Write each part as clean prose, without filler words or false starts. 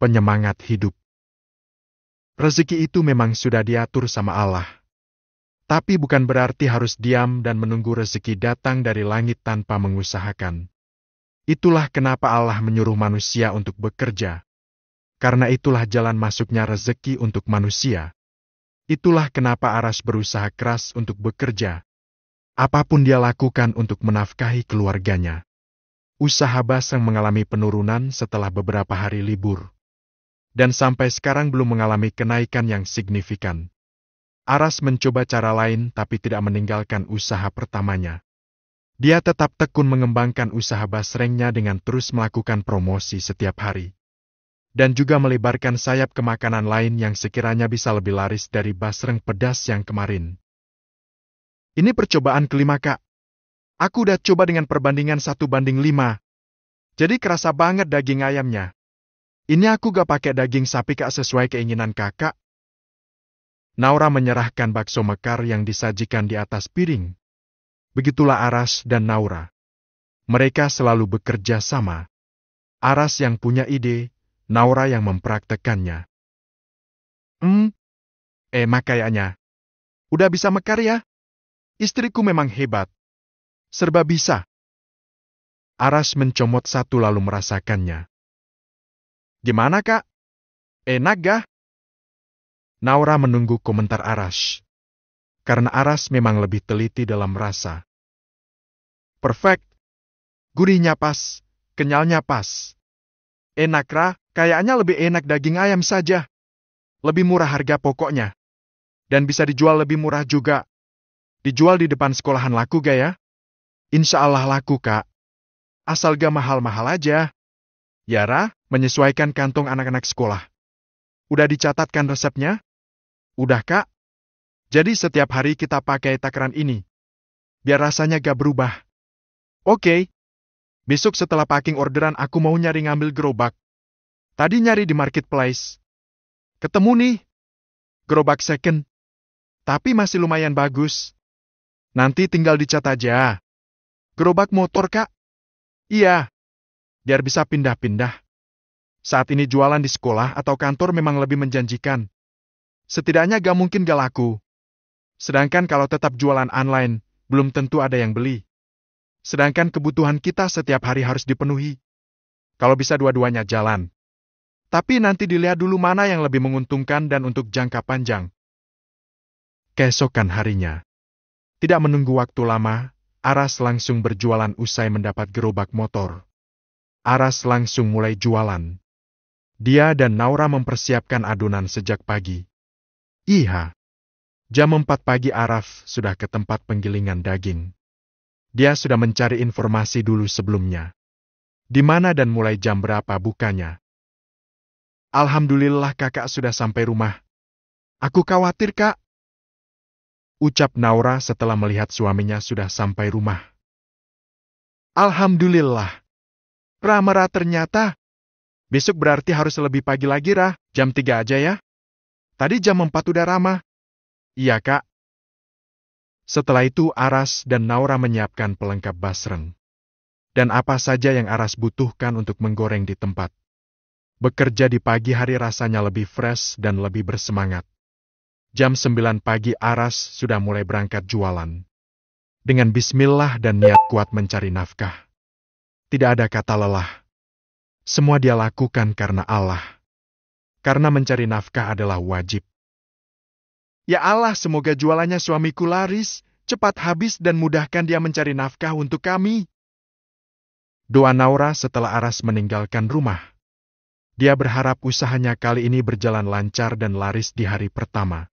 penyemangat hidup. Rezeki itu memang sudah diatur sama Allah. Tapi bukan berarti harus diam dan menunggu rezeki datang dari langit tanpa mengusahakan. Itulah kenapa Allah menyuruh manusia untuk bekerja. Karena itulah jalan masuknya rezeki untuk manusia. Itulah kenapa Aras berusaha keras untuk bekerja. Apapun dia lakukan untuk menafkahi keluarganya. Usaha Basreng mengalami penurunan setelah beberapa hari libur. Dan sampai sekarang belum mengalami kenaikan yang signifikan. Aras mencoba cara lain tapi tidak meninggalkan usaha pertamanya. Dia tetap tekun mengembangkan usaha basrengnya dengan terus melakukan promosi setiap hari. Dan juga melebarkan sayap ke makanan lain yang sekiranya bisa lebih laris dari basreng pedas yang kemarin. Ini percobaan kelima, Kak. Aku udah coba dengan perbandingan 1:5. Jadi kerasa banget daging ayamnya. Ini aku gak pakai daging sapi, Kak, sesuai keinginan Kakak. Naura menyerahkan bakso mekar yang disajikan di atas piring. Begitulah Aras dan Naura. Mereka selalu bekerja sama. Aras yang punya ide, Naura yang mempraktekannya. Kayaknya. Udah bisa mekar ya? Istriku memang hebat. Serba bisa. Aras mencomot satu lalu merasakannya. Gimana, Kak? Enak gah? Naura menunggu komentar Aras. Karena Aras memang lebih teliti dalam rasa. Perfect. Gurihnya pas, kenyalnya pas. Enak, Ra. Kayaknya lebih enak daging ayam saja. Lebih murah harga pokoknya. Dan bisa dijual lebih murah juga. Dijual di depan sekolahan laku gak ya? Insya Allah laku, Kak. Asal gak mahal-mahal aja. Ya, Ra, menyesuaikan kantong anak-anak sekolah. Udah dicatatkan resepnya? Udah, Kak. Jadi setiap hari kita pakai takaran ini. Biar rasanya gak berubah. Oke. Besok setelah packing orderan aku mau nyari ngambil gerobak. Tadi nyari di marketplace. Ketemu nih. Gerobak second. Tapi masih lumayan bagus. Nanti tinggal dicat aja. Gerobak motor, Kak? Iya. Biar bisa pindah-pindah. Saat ini jualan di sekolah atau kantor memang lebih menjanjikan. Setidaknya gak mungkin gak laku. Sedangkan kalau tetap jualan online, belum tentu ada yang beli. Sedangkan kebutuhan kita setiap hari harus dipenuhi. Kalau bisa dua-duanya jalan. Tapi nanti dilihat dulu mana yang lebih menguntungkan dan untuk jangka panjang. Keesokan harinya. Tidak menunggu waktu lama, Aras langsung berjualan usai mendapat gerobak motor. Aras langsung mulai jualan. Dia dan Naura mempersiapkan adonan sejak pagi. Jam 4 pagi Araf sudah ke tempat penggilingan daging. Dia sudah mencari informasi dulu sebelumnya. Di mana dan mulai jam berapa bukanya. Alhamdulillah kakak sudah sampai rumah. Aku khawatir, Kak. Ucap Naura setelah melihat suaminya sudah sampai rumah. Alhamdulillah. Ramara ternyata. Besok berarti harus lebih pagi lagi, Ra. Jam 3 aja ya. Tadi jam 4 udah ramah. Iya, Kak. Setelah itu Aras dan Naura menyiapkan pelengkap basreng. Dan apa saja yang Aras butuhkan untuk menggoreng di tempat. Bekerja di pagi hari rasanya lebih fresh dan lebih bersemangat. Jam 9 pagi Aras sudah mulai berangkat jualan. Dengan bismillah dan niat kuat mencari nafkah. Tidak ada kata lelah. Semua dia lakukan karena Allah. Karena mencari nafkah adalah wajib. Ya Allah, semoga jualannya suamiku laris, cepat habis dan mudahkan dia mencari nafkah untuk kami. Doa Naura setelah Aras meninggalkan rumah. Dia berharap usahanya kali ini berjalan lancar dan laris di hari pertama.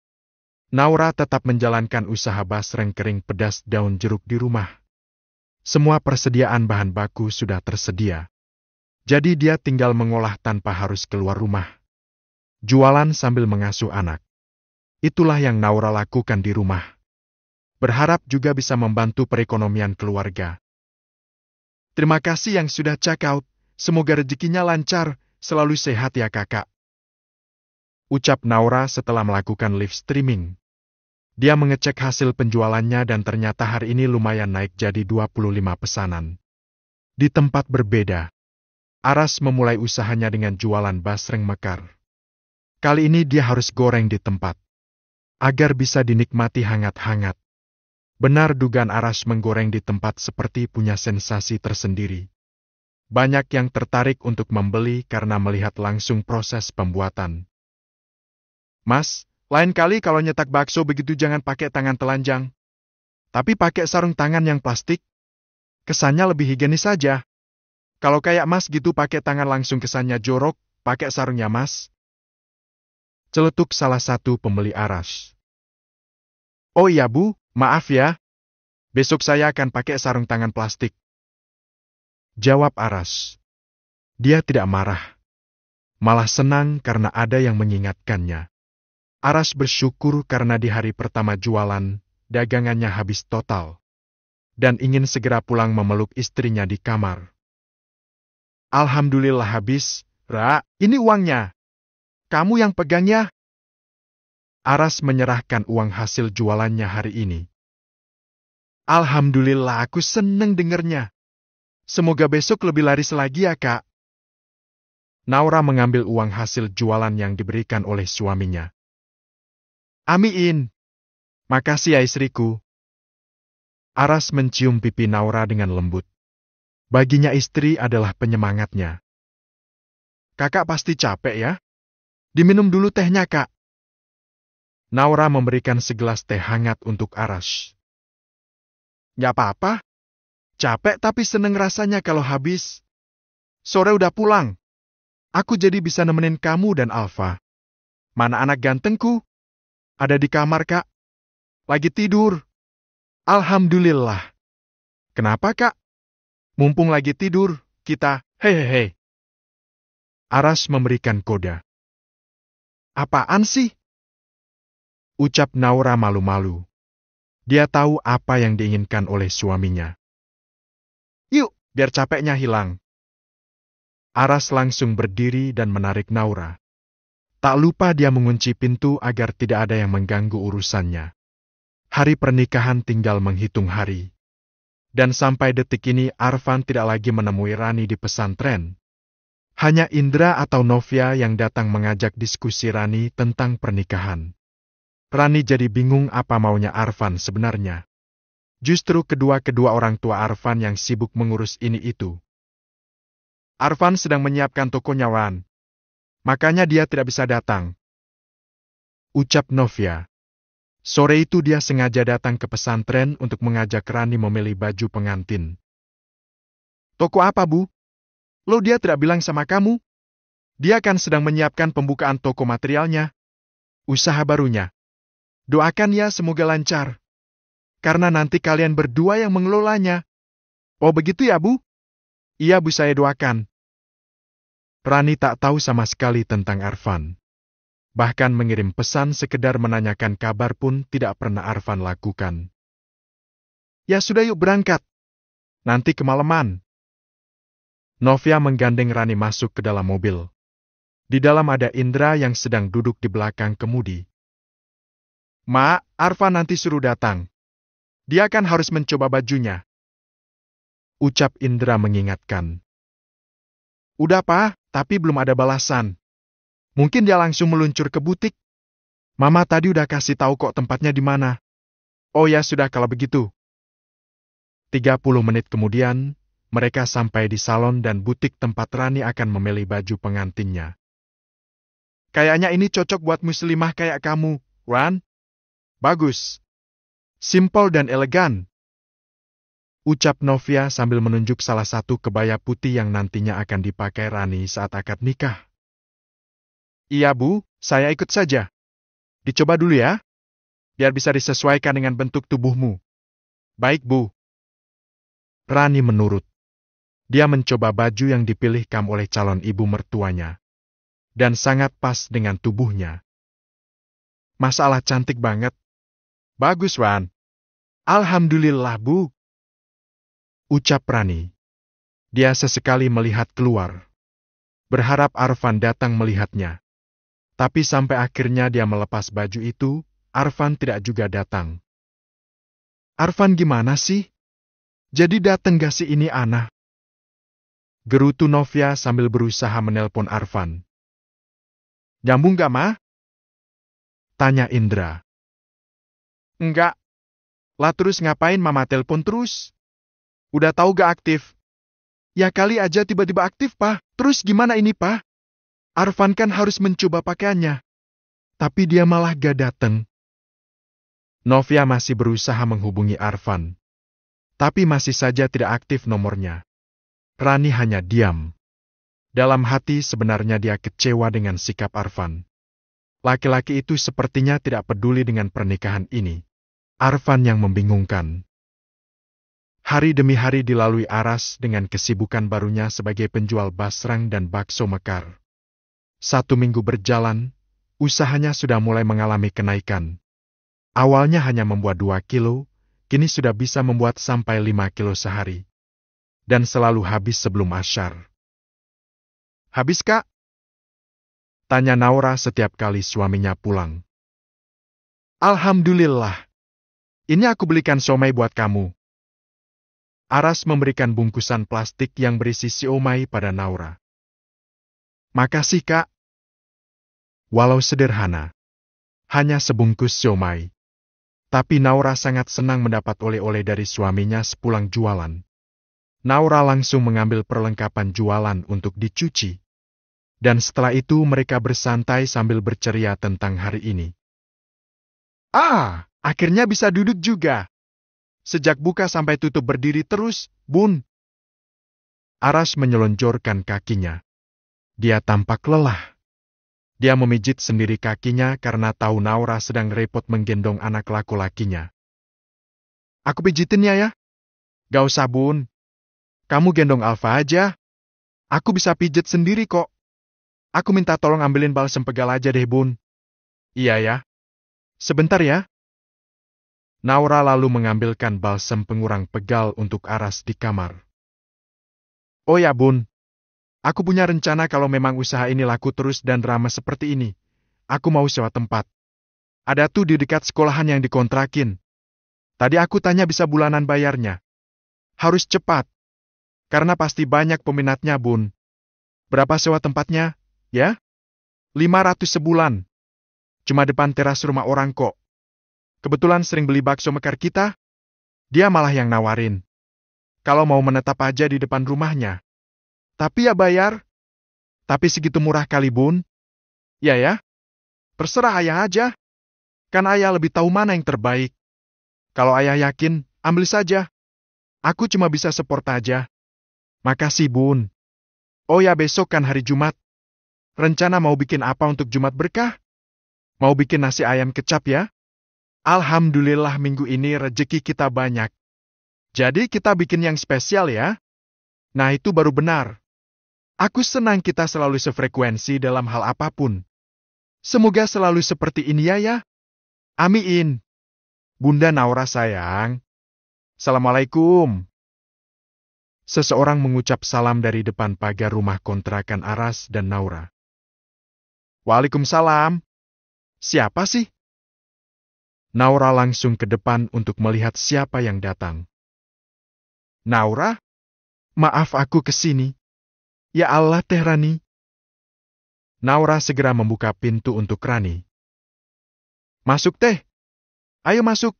Naura tetap menjalankan usaha basreng kering pedas daun jeruk di rumah. Semua persediaan bahan baku sudah tersedia. Jadi dia tinggal mengolah tanpa harus keluar rumah. Jualan sambil mengasuh anak. Itulah yang Naura lakukan di rumah. Berharap juga bisa membantu perekonomian keluarga. Terima kasih yang sudah check out. Semoga rezekinya lancar, selalu sehat ya kakak. Ucap Naura setelah melakukan live streaming. Dia mengecek hasil penjualannya dan ternyata hari ini lumayan naik jadi 25 pesanan. Di tempat berbeda. Aras memulai usahanya dengan jualan basreng mekar. Kali ini dia harus goreng di tempat, agar bisa dinikmati hangat-hangat. Benar dugaan Aras menggoreng di tempat seperti punya sensasi tersendiri. Banyak yang tertarik untuk membeli karena melihat langsung proses pembuatan. Mas, lain kali kalau nyetak bakso begitu jangan pakai tangan telanjang. Tapi pakai sarung tangan yang plastik. Kesannya lebih higienis saja. Kalau kayak Mas gitu pakai tangan langsung kesannya jorok, pakai sarungnya Mas. Celetuk salah satu pembeli Aras. Oh iya Bu, maaf ya. Besok saya akan pakai sarung tangan plastik. Jawab Aras. Dia tidak marah. Malah senang karena ada yang mengingatkannya. Aras bersyukur karena di hari pertama jualan, dagangannya habis total. Dan ingin segera pulang memeluk istrinya di kamar. Alhamdulillah habis, Ra, ini uangnya. Kamu yang pegang ya. Aras menyerahkan uang hasil jualannya hari ini. Alhamdulillah aku seneng dengernya. Semoga besok lebih laris lagi ya Kak. Naura mengambil uang hasil jualan yang diberikan oleh suaminya. Amin. Makasih ya istriku. Aras mencium pipi Naura dengan lembut. Baginya istri adalah penyemangatnya. Kakak pasti capek ya? Diminum dulu tehnya, Kak. Naura memberikan segelas teh hangat untuk Aras. Nggak apa-apa. Capek tapi seneng rasanya kalau habis. Sore udah pulang. Aku jadi bisa nemenin kamu dan Alfa. Mana anak gantengku? Ada di kamar, Kak. Lagi tidur. Alhamdulillah. Kenapa, Kak? Mumpung lagi tidur, kita hehehe. Aras memberikan kode. Apaan sih? Ucap Naura malu-malu. Dia tahu apa yang diinginkan oleh suaminya. Yuk, biar capeknya hilang. Aras langsung berdiri dan menarik Naura. Tak lupa dia mengunci pintu agar tidak ada yang mengganggu urusannya. Hari pernikahan tinggal menghitung hari. Dan sampai detik ini Arfan tidak lagi menemui Rani di pesantren. Hanya Indra atau Novia yang datang mengajak diskusi Rani tentang pernikahan. Rani jadi bingung apa maunya Arfan sebenarnya. Justru kedua orang tua Arfan yang sibuk mengurus ini itu. Arfan sedang menyiapkan tokonya Wan. Makanya dia tidak bisa datang. Ucap Novia. Sore itu dia sengaja datang ke pesantren untuk mengajak Rani memilih baju pengantin. Toko apa, Bu? Lo dia tidak bilang sama kamu? Dia kan sedang menyiapkan pembukaan toko materialnya. Usaha barunya. Doakan ya semoga lancar. Karena nanti kalian berdua yang mengelolanya. Oh begitu ya, Bu? Iya, Bu, saya doakan. Rani tak tahu sama sekali tentang Arfan. Bahkan mengirim pesan sekedar menanyakan kabar pun tidak pernah Arfan lakukan. Ya sudah yuk berangkat. Nanti kemalaman. Novia menggandeng Rani masuk ke dalam mobil. Di dalam ada Indra yang sedang duduk di belakang kemudi. Ma, Arfan nanti suruh datang. Dia kan harus mencoba bajunya. Ucap Indra mengingatkan. Udah Pak, tapi belum ada balasan. Mungkin dia langsung meluncur ke butik. Mama tadi udah kasih tahu kok tempatnya di mana. Oh ya sudah kalau begitu. 30 menit kemudian, mereka sampai di salon dan butik tempat Rani akan memilih baju pengantinnya. Kayaknya ini cocok buat muslimah kayak kamu, Ran. Bagus. Simpel dan elegan. Ucap Novia sambil menunjuk salah satu kebaya putih yang nantinya akan dipakai Rani saat akad nikah. Iya Bu, saya ikut saja. Dicoba dulu ya, biar bisa disesuaikan dengan bentuk tubuhmu. Baik Bu. Rani menurut. Dia mencoba baju yang dipilih Kam oleh calon ibu mertuanya. Dan sangat pas dengan tubuhnya. Masalah cantik banget. Bagus Ran. Alhamdulillah Bu. Ucap Rani. Dia sesekali melihat keluar. Berharap Arfan datang melihatnya. Tapi sampai akhirnya dia melepas baju itu, Arfan tidak juga datang. Arfan gimana sih? Jadi dateng gak sih ini Ana? Gerutu Novia sambil berusaha menelpon Arfan. Nyambung gak, Ma? Tanya Indra. Enggak. Lah terus ngapain Mama telepon terus? Udah tahu gak aktif? Ya kali aja tiba-tiba aktif, Pak. Terus gimana ini, Pak? Arfan kan harus mencoba pakaiannya. Tapi dia malah gak dateng. Novia masih berusaha menghubungi Arfan. Tapi masih saja tidak aktif nomornya. Rani hanya diam. Dalam hati sebenarnya dia kecewa dengan sikap Arfan. Laki-laki itu sepertinya tidak peduli dengan pernikahan ini. Arfan yang membingungkan. Hari demi hari dilalui Aras dengan kesibukan barunya sebagai penjual basrang dan bakso mekar. 1 minggu berjalan, usahanya sudah mulai mengalami kenaikan. Awalnya hanya membuat 2 kilo, kini sudah bisa membuat sampai 5 kilo sehari. Dan selalu habis sebelum asyar. Habis, Kak? Tanya Naura setiap kali suaminya pulang. Alhamdulillah. Ini aku belikan siomay buat kamu. Aras memberikan bungkusan plastik yang berisi siomay pada Naura. Makasih, Kak. Walau sederhana, hanya sebungkus siomay. Tapi Naura sangat senang mendapat oleh-oleh dari suaminya sepulang jualan. Naura langsung mengambil perlengkapan jualan untuk dicuci. Dan setelah itu mereka bersantai sambil berceria tentang hari ini. Akhirnya bisa duduk juga. Sejak buka sampai tutup berdiri terus, Bun. Aras menyelonjorkan kakinya. Dia tampak lelah. Dia memijit sendiri kakinya karena tahu Naura sedang repot menggendong anak laki-lakinya. Aku pijitin ya. Gak usah, Bun. Kamu gendong Alfa aja. Aku bisa pijet sendiri kok. Aku minta tolong ambilin balsem pegal aja deh, Bun. Iya ya. Sebentar ya. Naura lalu mengambilkan balsem pengurang pegal untuk Aras di kamar. Oh ya, Bun. Aku punya rencana kalau memang usaha ini laku terus dan ramai seperti ini. Aku mau sewa tempat. Ada tuh di dekat sekolahan yang dikontrakin. Tadi aku tanya bisa bulanan bayarnya. Harus cepat. Karena pasti banyak peminatnya, Bun. Berapa sewa tempatnya? Ya? 500 sebulan. Cuma depan teras rumah orang kok. Kebetulan sering beli bakso mekar kita. Dia malah yang nawarin. Kalau mau menetap aja di depan rumahnya. Tapi ya bayar. Tapi segitu murah kali, Bun. Ya. Terserah ayah aja. Kan ayah lebih tahu mana yang terbaik. Kalau ayah yakin, ambil saja. Aku cuma bisa support aja. Makasih, Bun. Oh ya, besok kan hari Jumat. Rencana mau bikin apa untuk Jumat berkah? Mau bikin nasi ayam kecap ya? Alhamdulillah minggu ini rejeki kita banyak. Jadi kita bikin yang spesial ya? Nah itu baru benar. Aku senang kita selalu sefrekuensi dalam hal apapun. Semoga selalu seperti ini ya. Amin. Bunda Naura sayang. Assalamualaikum. Seseorang mengucap salam dari depan pagar rumah kontrakan Aras dan Naura. Waalaikumsalam. Siapa sih? Naura langsung ke depan untuk melihat siapa yang datang. Naura? Maaf aku kesini. Ya Allah, Teh Rani. Naura segera membuka pintu untuk Rani. Masuk, Teh. Ayo masuk.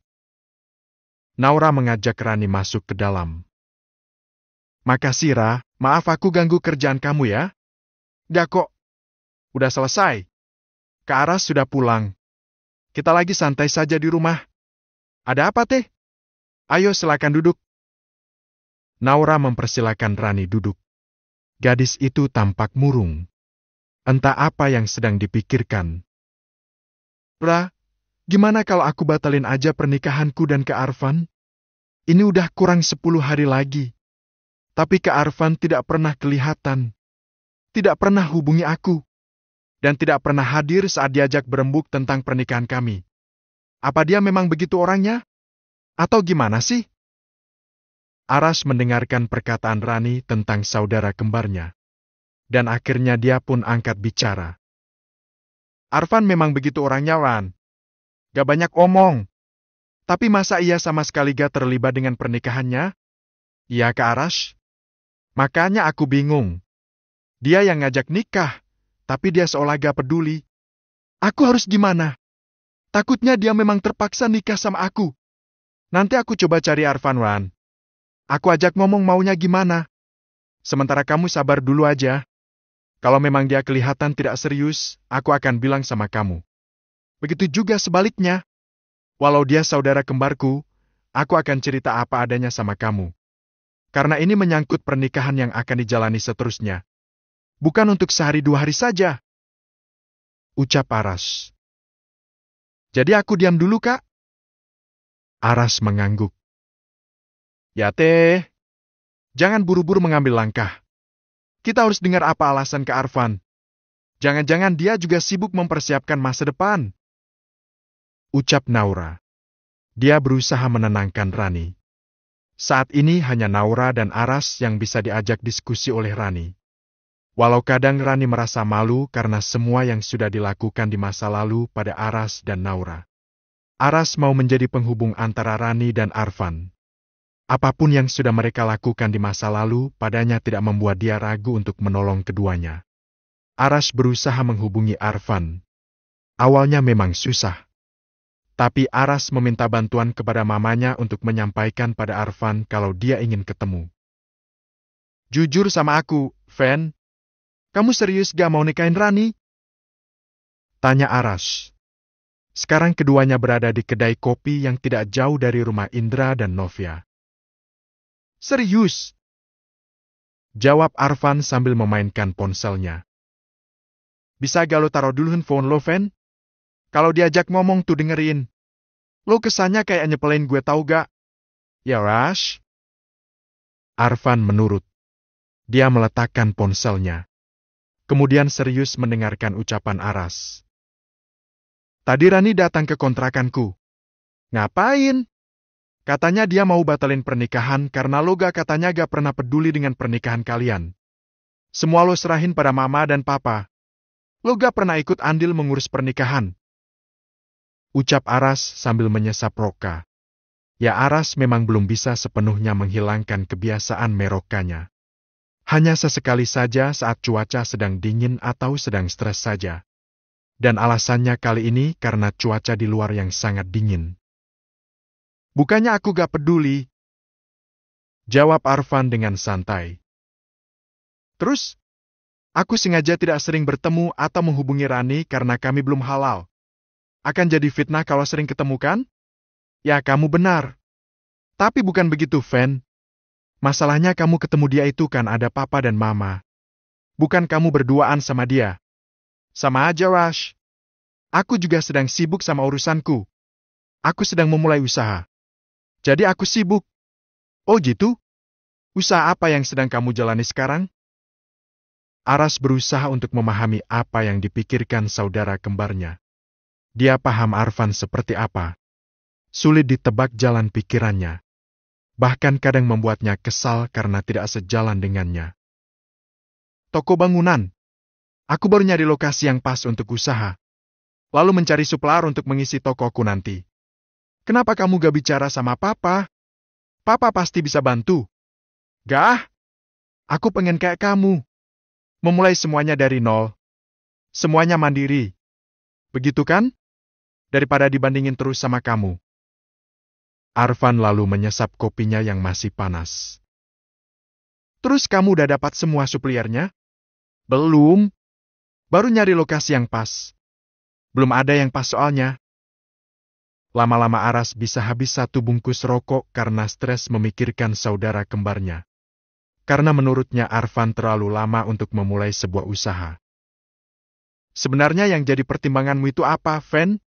Naura mengajak Rani masuk ke dalam. Makasih, Ra. Maaf aku ganggu kerjaan kamu ya. Gak kok. Udah selesai. Kak Aras sudah pulang. Kita lagi santai saja di rumah. Ada apa, Teh? Ayo silakan duduk. Naura mempersilakan Rani duduk. Gadis itu tampak murung. Entah apa yang sedang dipikirkan. Ra, gimana kalau aku batalin aja pernikahanku dan Kak Arfan? Ini udah kurang 10 hari lagi. Tapi Kak Arfan tidak pernah kelihatan. Tidak pernah hubungi aku. Dan tidak pernah hadir saat diajak berembuk tentang pernikahan kami. Apa dia memang begitu orangnya? Atau gimana sih? Aras mendengarkan perkataan Rani tentang saudara kembarnya. Dan akhirnya dia pun angkat bicara. Arfan memang begitu orangnya, Wan. Gak banyak omong. Tapi masa ia sama sekali gak terlibat dengan pernikahannya? Iya, Kak Aras? Makanya aku bingung. Dia yang ngajak nikah, tapi dia seolah gak peduli. Aku harus gimana? Takutnya dia memang terpaksa nikah sama aku. Nanti aku coba cari Arfan, Wan. Aku ajak ngomong maunya gimana. Sementara kamu sabar dulu aja. Kalau memang dia kelihatan tidak serius, aku akan bilang sama kamu. Begitu juga sebaliknya. Walau dia saudara kembarku, aku akan cerita apa adanya sama kamu. Karena ini menyangkut pernikahan yang akan dijalani seterusnya. Bukan untuk sehari dua hari saja. Ucap Aras. Jadi aku diam dulu, Kak? Aras mengangguk. Ya teh, jangan buru-buru mengambil langkah. Kita harus dengar apa alasan ke Arfan. Jangan-jangan dia juga sibuk mempersiapkan masa depan. Ucap Naura. Dia berusaha menenangkan Rani. Saat ini hanya Naura dan Aras yang bisa diajak diskusi oleh Rani. Walau kadang Rani merasa malu karena semua yang sudah dilakukan di masa lalu pada Aras dan Naura. Aras mau menjadi penghubung antara Rani dan Arfan. Apapun yang sudah mereka lakukan di masa lalu padanya tidak membuat dia ragu untuk menolong keduanya. Aras berusaha menghubungi Arfan. Awalnya memang susah. Tapi Aras meminta bantuan kepada mamanya untuk menyampaikan pada Arfan kalau dia ingin ketemu. Jujur sama aku, Fen. Kamu serius gak mau nikahin Rani? Tanya Aras. Sekarang keduanya berada di kedai kopi yang tidak jauh dari rumah Indra dan Novia. Serius? Jawab Arfan sambil memainkan ponselnya. Bisa gak lo taruh dulu handphone lo, Fen? Kalau diajak ngomong tuh dengerin. Lo kesannya kayak nyepelin gue tau gak? Ya, Rash. Arfan menurut. Dia meletakkan ponselnya. Kemudian serius mendengarkan ucapan Aras. Tadi Rani datang ke kontrakanku. Ngapain? Katanya dia mau batalin pernikahan karena lo katanya gak pernah peduli dengan pernikahan kalian. Semua lo serahin pada mama dan papa. Lo gak pernah ikut andil mengurus pernikahan. Ucap Aras sambil menyesap roka. Ya Aras memang belum bisa sepenuhnya menghilangkan kebiasaan merokanya. Hanya sesekali saja saat cuaca sedang dingin atau sedang stres saja. Dan alasannya kali ini karena cuaca di luar yang sangat dingin. Bukannya aku gak peduli. Jawab Arfan dengan santai. Terus? Aku sengaja tidak sering bertemu atau menghubungi Rani karena kami belum halal. Akan jadi fitnah kalau sering ketemu kan? Ya kamu benar. Tapi bukan begitu, Fen. Masalahnya kamu ketemu dia itu kan ada papa dan mama. Bukan kamu berduaan sama dia. Sama aja, Rash. Aku juga sedang sibuk sama urusanku. Aku sedang memulai usaha. Jadi aku sibuk. Oh gitu? Usaha apa yang sedang kamu jalani sekarang? Aras berusaha untuk memahami apa yang dipikirkan saudara kembarnya. Dia paham Arfan seperti apa. Sulit ditebak jalan pikirannya. Bahkan kadang membuatnya kesal karena tidak sejalan dengannya. Toko bangunan. Aku baru nyari lokasi yang pas untuk usaha. Lalu mencari supplier untuk mengisi tokoku nanti. Kenapa kamu gak bicara sama papa? Papa pasti bisa bantu. Gak? Aku pengen kayak kamu. Memulai semuanya dari nol. Semuanya mandiri. Begitu kan? Daripada dibandingin terus sama kamu. Arfan lalu menyesap kopinya yang masih panas. Terus kamu udah dapat semua supliernya? Belum. Baru nyari lokasi yang pas. Belum ada yang pas soalnya. Lama-lama Aras bisa habis 1 bungkus rokok karena stres memikirkan saudara kembarnya. Karena menurutnya Arfan terlalu lama untuk memulai sebuah usaha. Sebenarnya yang jadi pertimbanganmu itu apa, Fen?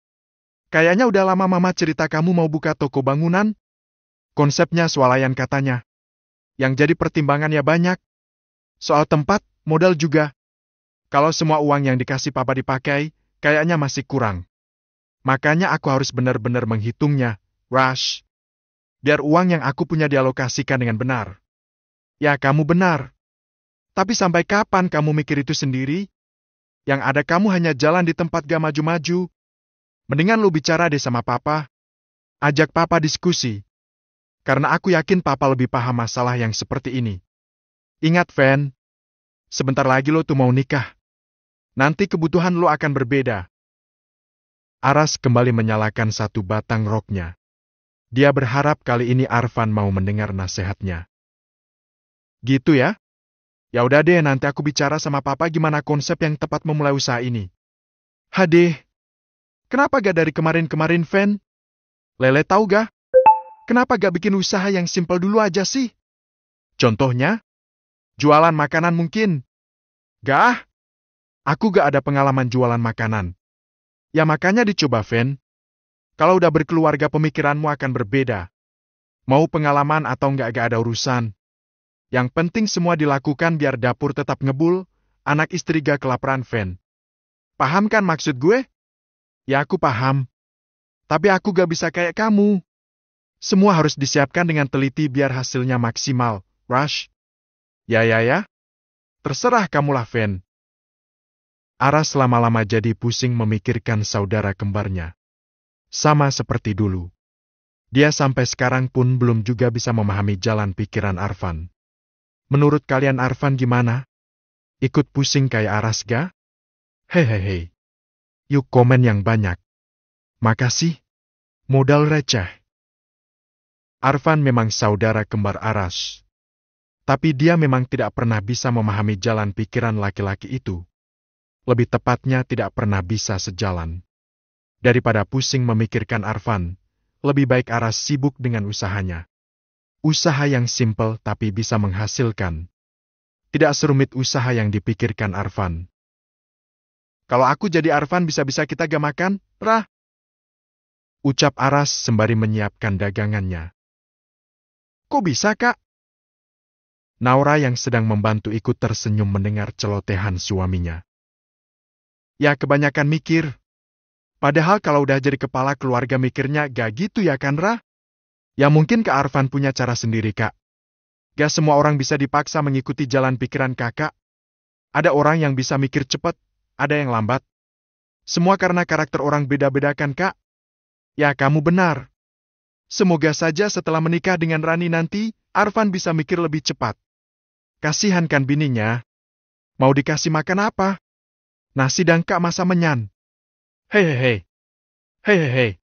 Kayaknya udah lama mama cerita kamu mau buka toko bangunan. Konsepnya swalayan katanya. Yang jadi pertimbangannya banyak. Soal tempat, modal juga. Kalau semua uang yang dikasih papa dipakai, kayaknya masih kurang. Makanya aku harus benar-benar menghitungnya, Rush. Biar uang yang aku punya dialokasikan dengan benar. Ya, kamu benar. Tapi sampai kapan kamu mikir itu sendiri? Yang ada kamu hanya jalan di tempat gak maju-maju. Mendingan lu bicara deh sama papa. Ajak papa diskusi. Karena aku yakin papa lebih paham masalah yang seperti ini. Ingat, Fen. Sebentar lagi lo tuh mau nikah. Nanti kebutuhan lo akan berbeda. Aras kembali menyalakan satu batang roknya. Dia berharap kali ini Arfan mau mendengar nasihatnya. Gitu ya? Ya udah deh, nanti aku bicara sama papa gimana konsep yang tepat memulai usaha ini. Hadeh, kenapa gak dari kemarin-kemarin, Fen? Lele tahu gak? Kenapa gak bikin usaha yang simpel dulu aja sih? Contohnya, jualan makanan mungkin. Gak, aku gak ada pengalaman jualan makanan. Ya makanya dicoba, Fen. Kalau udah berkeluarga pemikiranmu akan berbeda. Mau pengalaman atau gak ada urusan. Yang penting semua dilakukan biar dapur tetap ngebul, anak istri gak kelaparan, Fen. Paham kan maksud gue? Ya aku paham. Tapi aku gak bisa kayak kamu. Semua harus disiapkan dengan teliti biar hasilnya maksimal, Rush. Ya. Terserah kamulah, Fen. Aras lama-lama jadi pusing memikirkan saudara kembarnya. Sama seperti dulu. Dia sampai sekarang pun belum juga bisa memahami jalan pikiran Arfan. Menurut kalian Arfan gimana? Ikut pusing kayak Aras ga? Hehehe. Yuk komen yang banyak. Makasih. Modal receh. Arfan memang saudara kembar Aras. Tapi dia memang tidak pernah bisa memahami jalan pikiran laki-laki itu. Lebih tepatnya tidak pernah bisa sejalan. Daripada pusing memikirkan Arfan, lebih baik Aras sibuk dengan usahanya. Usaha yang simpel tapi bisa menghasilkan. Tidak serumit usaha yang dipikirkan Arfan. Kalau aku jadi Arfan bisa-bisa kita gak makan, Rah? Ucap Aras sembari menyiapkan dagangannya. Kok bisa, Kak? Naura yang sedang membantu ikut tersenyum mendengar celotehan suaminya. Ya kebanyakan mikir. Padahal kalau udah jadi kepala keluarga mikirnya gak gitu ya kan, Rah? Ya mungkin Kak Arfan punya cara sendiri, Kak. Gak semua orang bisa dipaksa mengikuti jalan pikiran kakak. Ada orang yang bisa mikir cepat, ada yang lambat. Semua karena karakter orang beda-beda kan, Kak? Ya kamu benar. Semoga saja setelah menikah dengan Rani nanti, Arfan bisa mikir lebih cepat. Kasihan kan bininya. Mau dikasih makan apa? Nasi dan Kak masa menyan. Hehehe. Hehehe.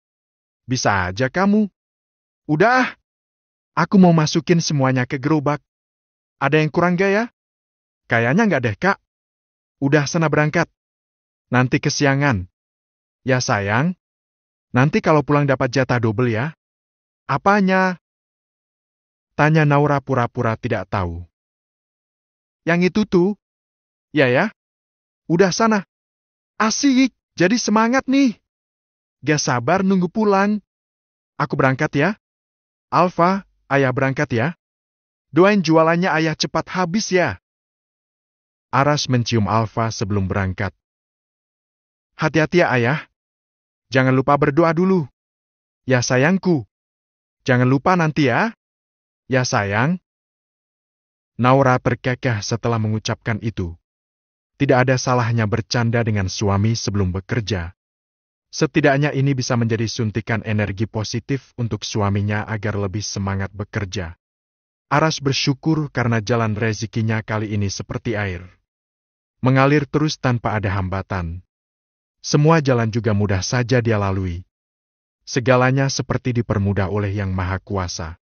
Bisa aja kamu. Udah. Aku mau masukin semuanya ke gerobak. Ada yang kurang gak ya? Kayaknya nggak deh, Kak. Udah sana berangkat. Nanti kesiangan. Ya sayang. Nanti kalau pulang dapat jatah double ya. Apanya? Tanya Naura pura-pura tidak tahu. Yang itu tuh. Ya. Udah sana. Asik. Jadi semangat nih. Gak sabar nunggu pulang. Aku berangkat ya. Alfa, ayah berangkat ya. Doain jualannya ayah cepat habis ya. Aras mencium Alfa sebelum berangkat. Hati-hati ya ayah. Jangan lupa berdoa dulu. Ya sayangku. Jangan lupa nanti ya. Ya sayang. Naura terkekeh setelah mengucapkan itu. Tidak ada salahnya bercanda dengan suami sebelum bekerja. Setidaknya ini bisa menjadi suntikan energi positif untuk suaminya agar lebih semangat bekerja. Aras bersyukur karena jalan rezekinya kali ini seperti air. Mengalir terus tanpa ada hambatan. Semua jalan juga mudah saja dia lalui. Segalanya seperti dipermudah oleh Yang Maha Kuasa.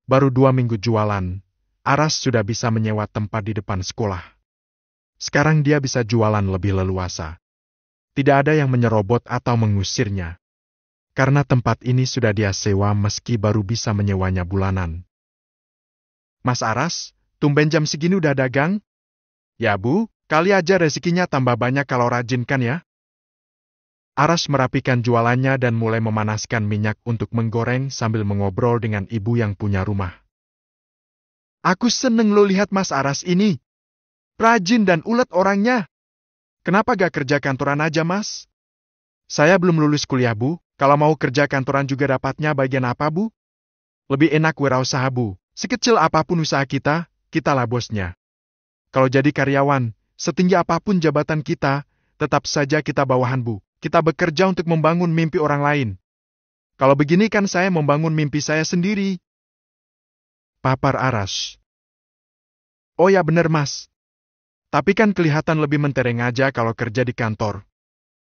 Baru 2 minggu jualan, Aras sudah bisa menyewa tempat di depan sekolah. Sekarang dia bisa jualan lebih leluasa. Tidak ada yang menyerobot atau mengusirnya. Karena tempat ini sudah dia sewa meski baru bisa menyewanya bulanan. Mas Aras, tumben jam segini udah dagang? Ya Bu, kali aja rezekinya tambah banyak kalau rajin kan ya? Aras merapikan jualannya dan mulai memanaskan minyak untuk menggoreng sambil mengobrol dengan ibu yang punya rumah. Aku seneng lo lihat Mas Aras ini. Rajin dan ulet orangnya. Kenapa gak kerja kantoran aja, Mas? Saya belum lulus kuliah, Bu. Kalau mau kerja kantoran juga dapatnya bagian apa, Bu? Lebih enak wirausaha, Bu. Sekecil apapun usaha kita, kitalah bosnya. Kalau jadi karyawan, setinggi apapun jabatan kita, tetap saja kita bawahan, Bu. Kita bekerja untuk membangun mimpi orang lain. Kalau begini kan saya membangun mimpi saya sendiri. Papar Aras. Oh ya bener mas. Tapi kan kelihatan lebih mentereng aja kalau kerja di kantor.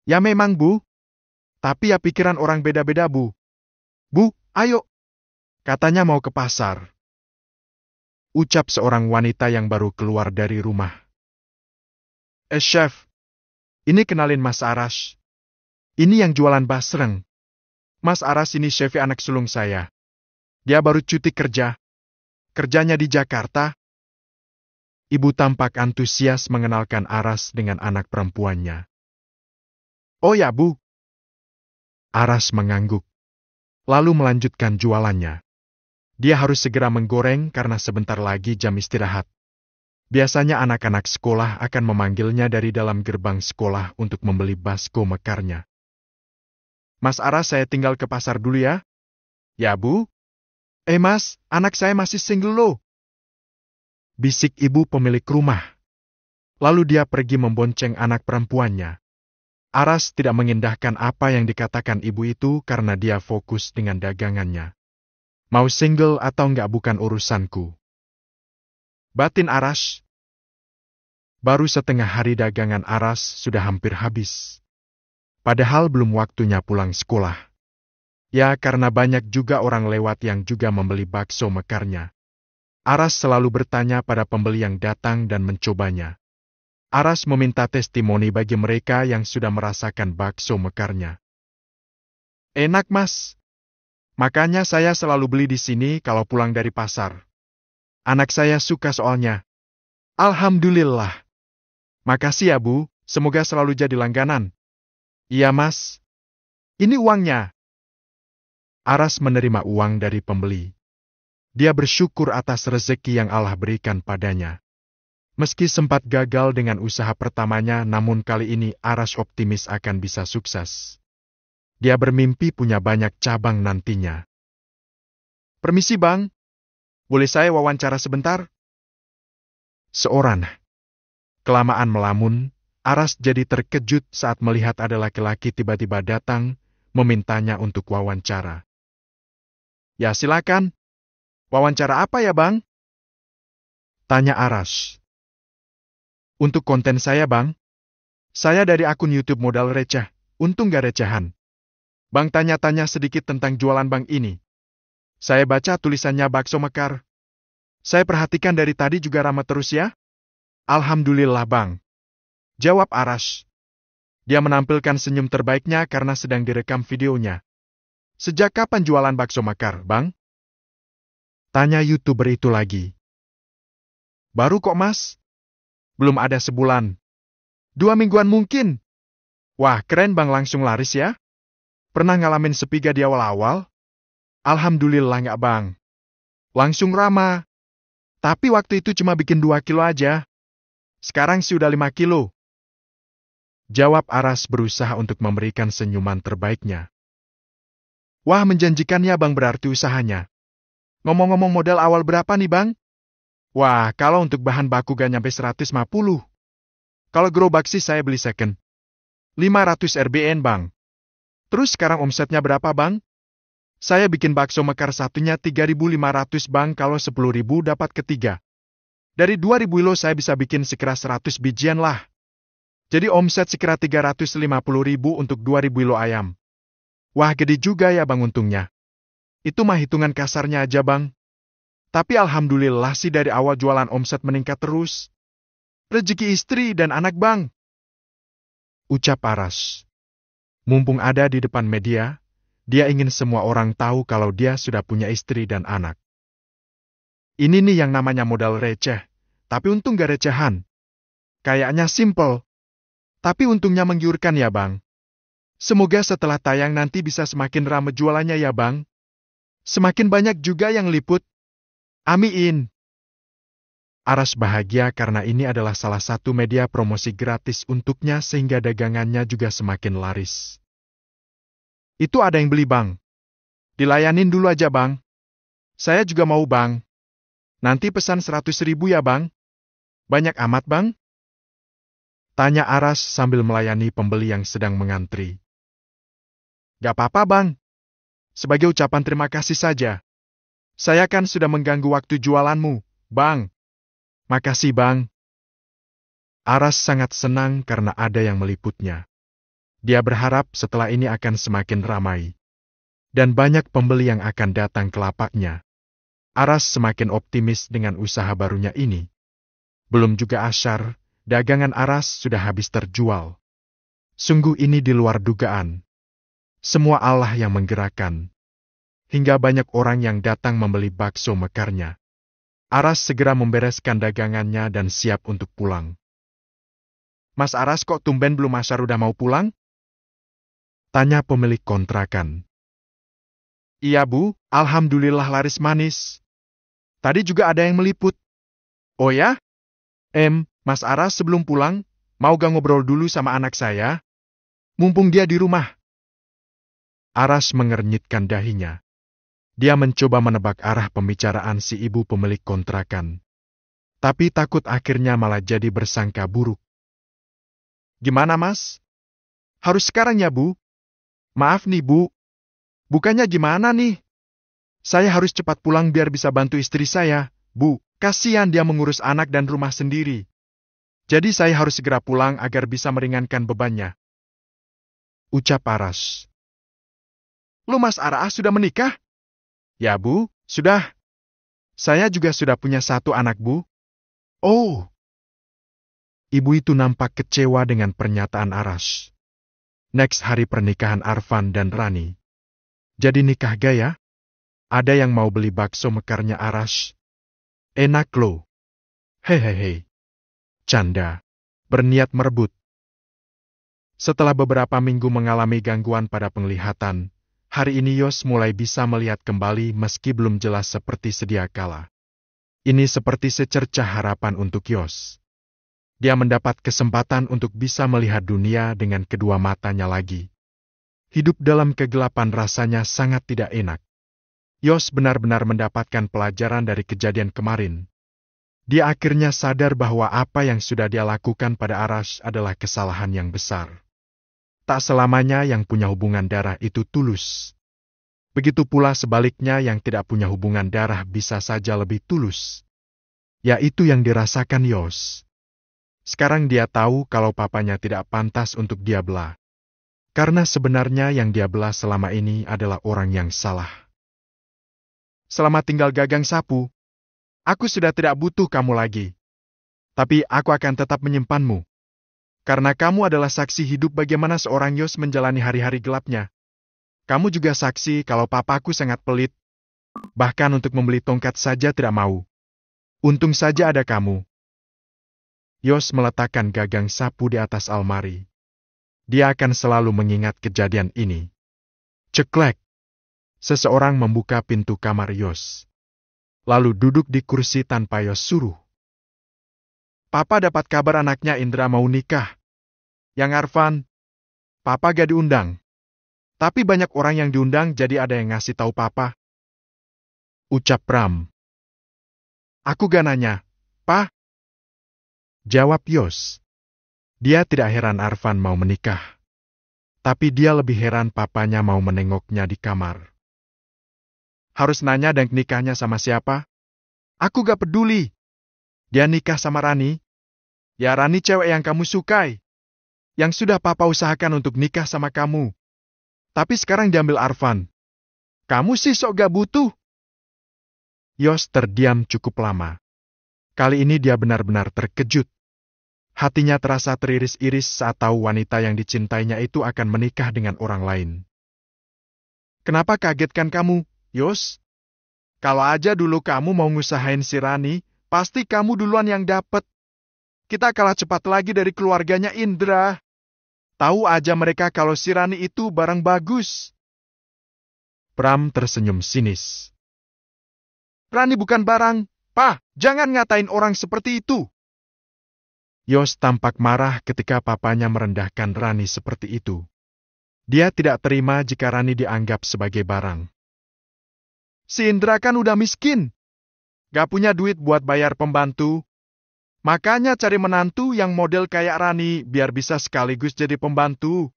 Ya memang bu. Tapi ya pikiran orang beda-beda bu. Bu, ayo. Katanya mau ke pasar. Ucap seorang wanita yang baru keluar dari rumah. Chef. Ini kenalin Mas Aras. Ini yang jualan basreng. Mas Aras ini chef anak sulung saya. Dia baru cuti kerja. Kerjanya di Jakarta. Ibu tampak antusias mengenalkan Aras dengan anak perempuannya. Oh ya bu. Aras mengangguk. Lalu melanjutkan jualannya. Dia harus segera menggoreng karena sebentar lagi jam istirahat. Biasanya anak-anak sekolah akan memanggilnya dari dalam gerbang sekolah untuk membeli basko mekarnya. Mas Aras, saya tinggal ke pasar dulu ya. Ya bu. Mas, anak saya masih single loh. Bisik ibu pemilik rumah. Lalu dia pergi membonceng anak perempuannya. Aras tidak mengindahkan apa yang dikatakan ibu itu karena dia fokus dengan dagangannya. Mau single atau enggak bukan urusanku. Batin Aras. Baru setengah hari dagangan Aras sudah hampir habis. Padahal belum waktunya pulang sekolah. Ya karena banyak juga orang lewat yang juga membeli bakso mekarnya. Aras selalu bertanya pada pembeli yang datang dan mencobanya. Aras meminta testimoni bagi mereka yang sudah merasakan bakso mekarnya. Enak mas. Makanya saya selalu beli di sini kalau pulang dari pasar. Anak saya suka soalnya. Alhamdulillah. Makasih ya bu, semoga selalu jadi langganan. Iya mas. Ini uangnya. Aras menerima uang dari pembeli. Dia bersyukur atas rezeki yang Allah berikan padanya. Meski sempat gagal dengan usaha pertamanya, namun kali ini Aras optimis akan bisa sukses. Dia bermimpi punya banyak cabang nantinya. Permisi bang, boleh saya wawancara sebentar? Seorang. Kelamaan melamun, Aras jadi terkejut saat melihat ada laki-laki tiba-tiba datang, memintanya untuk wawancara. Ya silakan. Wawancara apa ya bang? Tanya Aras. Untuk konten saya bang. Saya dari akun YouTube modal receh, untung gak recehan. Bang tanya-tanya sedikit tentang jualan bang ini. Saya baca tulisannya bakso mekar. Saya perhatikan dari tadi juga ramah terus ya? Alhamdulillah bang. Jawab Aras. Dia menampilkan senyum terbaiknya karena sedang direkam videonya. Sejak kapan jualan bakso mekar, bang? Tanya YouTuber itu lagi. Baru kok mas. Belum ada sebulan. 2 mingguan mungkin. Wah keren bang, langsung laris ya? Pernah ngalamin sepiga di awal-awal? Alhamdulillah nggak bang. Langsung ramah. Tapi waktu itu cuma bikin 2 kilo aja. Sekarang sih udah 5 kilo. Jawab Aras berusaha untuk memberikan senyuman terbaiknya. Wah menjanjikan ya bang, berarti usahanya. Ngomong-ngomong modal awal berapa nih bang? Wah kalau untuk bahan baku gak nyampe 150. Kalau gerobak sih saya beli second. 500 RBN bang. Terus sekarang omsetnya berapa bang? Saya bikin bakso mekar satunya 3.500 bang, kalau 10.000 dapat ketiga. Dari 2.000 kilo saya bisa bikin sekira 100 bijian lah. Jadi omset sekira 350.000 untuk 2.000 kilo ayam. Wah gede juga ya bang untungnya. Itu mah hitungan kasarnya aja bang. Tapi alhamdulillah sih dari awal jualan omset meningkat terus. Rezeki istri dan anak bang. Ucap Aras. Mumpung ada di depan media, dia ingin semua orang tahu kalau dia sudah punya istri dan anak. Ini nih yang namanya modal receh, tapi untung gak recehan. Kayaknya simple, tapi untungnya menggiurkan ya bang. Semoga setelah tayang nanti bisa semakin ramai jualannya ya bang. Semakin banyak juga yang liput. Amin. Aras bahagia karena ini adalah salah satu media promosi gratis untuknya sehingga dagangannya juga semakin laris. Itu ada yang beli bang. Dilayanin dulu aja bang. Saya juga mau bang. Nanti pesan 100.000 ya bang. Banyak amat bang? Tanya Aras sambil melayani pembeli yang sedang mengantri. Gak apa-apa bang. Sebagai ucapan terima kasih saja. Saya kan sudah mengganggu waktu jualanmu, bang. Makasih bang. Aras sangat senang karena ada yang meliputnya. Dia berharap setelah ini akan semakin ramai. Dan banyak pembeli yang akan datang ke lapaknya. Aras semakin optimis dengan usaha barunya ini. Belum juga asyar, dagangan Aras sudah habis terjual. Sungguh ini di luar dugaan. Semua Allah yang menggerakkan. Hingga banyak orang yang datang membeli bakso mekarnya. Aras segera membereskan dagangannya dan siap untuk pulang. Mas Aras kok tumben belum asyar udah mau pulang? Tanya pemilik kontrakan. Iya bu, alhamdulillah laris manis. Tadi juga ada yang meliput. Oh ya? Mas Aras sebelum pulang, mau gak ngobrol dulu sama anak saya? Mumpung dia di rumah. Aras mengernyitkan dahinya. Dia mencoba menebak arah pembicaraan si ibu pemilik kontrakan. Tapi takut akhirnya malah jadi bersangka buruk. Gimana mas? Harus sekarang ya bu? Maaf nih bu. Bukannya gimana nih? Saya harus cepat pulang biar bisa bantu istri saya, bu. Kasihan dia mengurus anak dan rumah sendiri. Jadi saya harus segera pulang agar bisa meringankan bebannya. Ucap Aras. Lo Mas Aras sudah menikah? Ya bu, sudah. Saya juga sudah punya 1 anak bu. Oh. Ibu itu nampak kecewa dengan pernyataan Aras. Next hari pernikahan Arfan dan Rani. Jadi nikah gaya? Ada yang mau beli bakso mekarnya Aras? Enak lo. Hehehe. Canda. Berniat merebut. Setelah beberapa minggu mengalami gangguan pada penglihatan, hari ini Yos mulai bisa melihat kembali meski belum jelas seperti sedia kala. Ini seperti secercah harapan untuk Yos. Dia mendapat kesempatan untuk bisa melihat dunia dengan kedua matanya lagi. Hidup dalam kegelapan rasanya sangat tidak enak. Yos benar-benar mendapatkan pelajaran dari kejadian kemarin. Dia akhirnya sadar bahwa apa yang sudah dia lakukan pada Aras adalah kesalahan yang besar. Tak selamanya yang punya hubungan darah itu tulus. Begitu pula sebaliknya yang tidak punya hubungan darah bisa saja lebih tulus. Yaitu yang dirasakan Yos. Sekarang dia tahu kalau papanya tidak pantas untuk dia belah. Karena sebenarnya yang dia belah selama ini adalah orang yang salah. Selamat tinggal Gagang Sapu. Aku sudah tidak butuh kamu lagi. Tapi aku akan tetap menyimpanmu. Karena kamu adalah saksi hidup bagaimana seorang Yos menjalani hari-hari gelapnya. Kamu juga saksi kalau papaku sangat pelit. Bahkan untuk membeli tongkat saja tidak mau. Untung saja ada kamu. Yos meletakkan gagang sapu di atas almari. Dia akan selalu mengingat kejadian ini. Ceklek. Seseorang membuka pintu kamar Yos. Lalu duduk di kursi tanpa Yos suruh. Papa dapat kabar anaknya Indra mau nikah. Yang Arfan, Papa gak diundang. Tapi banyak orang yang diundang jadi ada yang ngasih tahu Papa. Ucap Pram. Aku gak nanya, Pa? Jawab Yos. Dia tidak heran Arfan mau menikah. Tapi dia lebih heran papanya mau menengoknya di kamar. Harus nanya dan nikahnya sama siapa? Aku gak peduli. Dia nikah sama Rani. Ya Rani cewek yang kamu sukai. Yang sudah Papa usahakan untuk nikah sama kamu. Tapi sekarang diambil Arfan. Kamu sih sok gak butuh. Yos terdiam cukup lama. Kali ini dia benar-benar terkejut. Hatinya terasa teriris-iris saat tahu wanita yang dicintainya itu akan menikah dengan orang lain. Kenapa kagetkan kamu, Yos? Kalau aja dulu kamu mau ngusahain si Rani, pasti kamu duluan yang dapet. Kita kalah cepat lagi dari keluarganya Indra. Tahu aja mereka kalau si Rani itu barang bagus. Pram tersenyum sinis. Rani bukan barang. Pa, jangan ngatain orang seperti itu. Yos tampak marah ketika papanya merendahkan Rani seperti itu. Dia tidak terima jika Rani dianggap sebagai barang. Si Indra kan udah miskin. Gak punya duit buat bayar pembantu. Makanya cari menantu yang model kayak Rani biar bisa sekaligus jadi pembantu.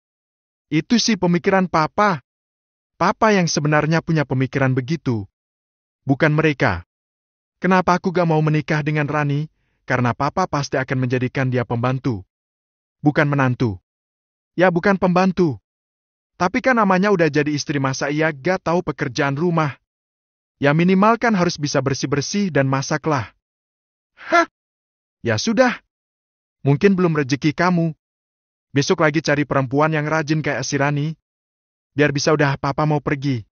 Itu sih pemikiran Papa. Papa yang sebenarnya punya pemikiran begitu. Bukan mereka. Kenapa aku gak mau menikah dengan Rani? karena papa pasti akan menjadikan dia pembantu. Bukan menantu. Ya bukan pembantu. Tapi kan namanya udah jadi istri, masa ia gak tahu pekerjaan rumah. Ya minimal kan harus bisa bersih-bersih dan masaklah. Hah? Ya sudah. Mungkin belum rezeki kamu. Besok lagi cari perempuan yang rajin kayak si Rani. Biar bisa, udah papa mau pergi.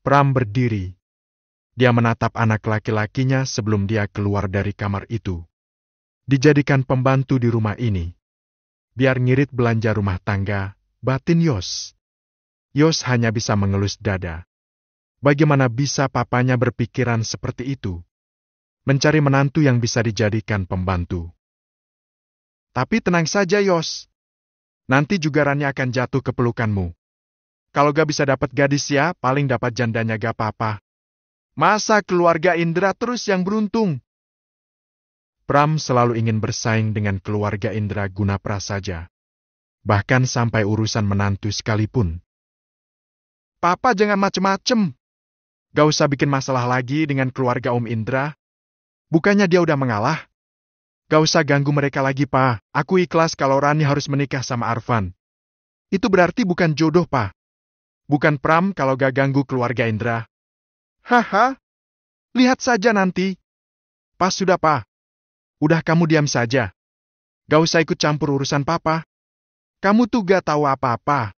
Pram berdiri. Dia menatap anak laki-lakinya sebelum dia keluar dari kamar itu. Dijadikan pembantu di rumah ini. Biar ngirit belanja rumah tangga, batin Yos. Yos hanya bisa mengelus dada. Bagaimana bisa papanya berpikiran seperti itu? Mencari menantu yang bisa dijadikan pembantu. Tapi tenang saja Yos. Nanti juga Rani akan jatuh ke pelukanmu. Kalau gak bisa dapat gadis ya, paling dapat jandanya gak apa-apa. Masa keluarga Indra terus yang beruntung? Pram selalu ingin bersaing dengan keluarga Indra guna prasaja. Bahkan sampai urusan menantu sekalipun. Papa jangan macem-macem. Gak usah bikin masalah lagi dengan keluarga Om Indra. Bukannya dia udah mengalah? Gak usah ganggu mereka lagi, Pa. Aku ikhlas kalau Rani harus menikah sama Arfan. Itu berarti bukan jodoh, Pa. Bukan Pram kalau gak ganggu keluarga Indra. Haha. Lihat saja nanti. Pas sudah, Pa. Udah kamu diam saja. Gak usah ikut campur urusan Papa. Kamu tuh gak tahu apa-apa.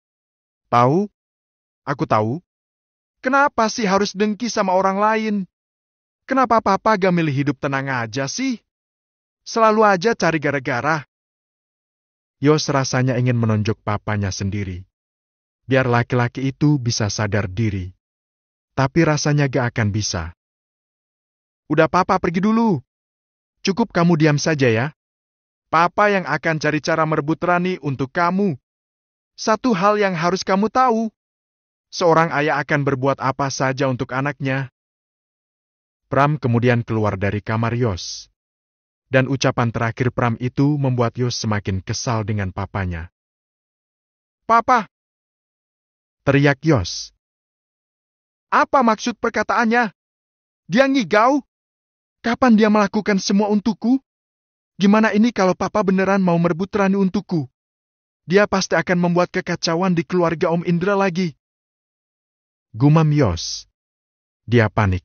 Tahu? Aku tahu. Kenapa sih harus dengki sama orang lain? Kenapa Papa gak milih hidup tenang aja sih? Selalu aja cari gara-gara. Yos rasanya ingin menonjok papanya sendiri. Biar laki-laki itu bisa sadar diri. Tapi rasanya gak akan bisa. Udah Papa pergi dulu. Cukup kamu diam saja ya. Papa yang akan cari cara merebut Rani untuk kamu. Satu hal yang harus kamu tahu. Seorang ayah akan berbuat apa saja untuk anaknya. Pram kemudian keluar dari kamar Yos. Dan ucapan terakhir Pram itu membuat Yos semakin kesal dengan papanya. Papa! Teriak Yos. Apa maksud perkataannya? Dia ngigau? Kapan dia melakukan semua untukku? Gimana ini kalau Papa beneran mau merebut Rani untukku? Dia pasti akan membuat kekacauan di keluarga Om Indra lagi. Gumam Yos. Dia panik.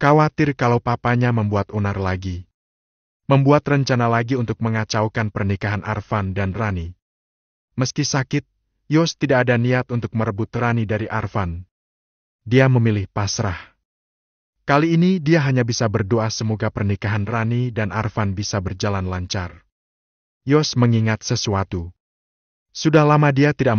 Khawatir kalau papanya membuat onar lagi. Membuat rencana lagi untuk mengacaukan pernikahan Arfan dan Rani. Meski sakit, Yos tidak ada niat untuk merebut Rani dari Arfan. Dia memilih pasrah. Kali ini dia hanya bisa berdoa semoga pernikahan Rani dan Arfan bisa berjalan lancar. Yos mengingat sesuatu. Sudah lama dia tidak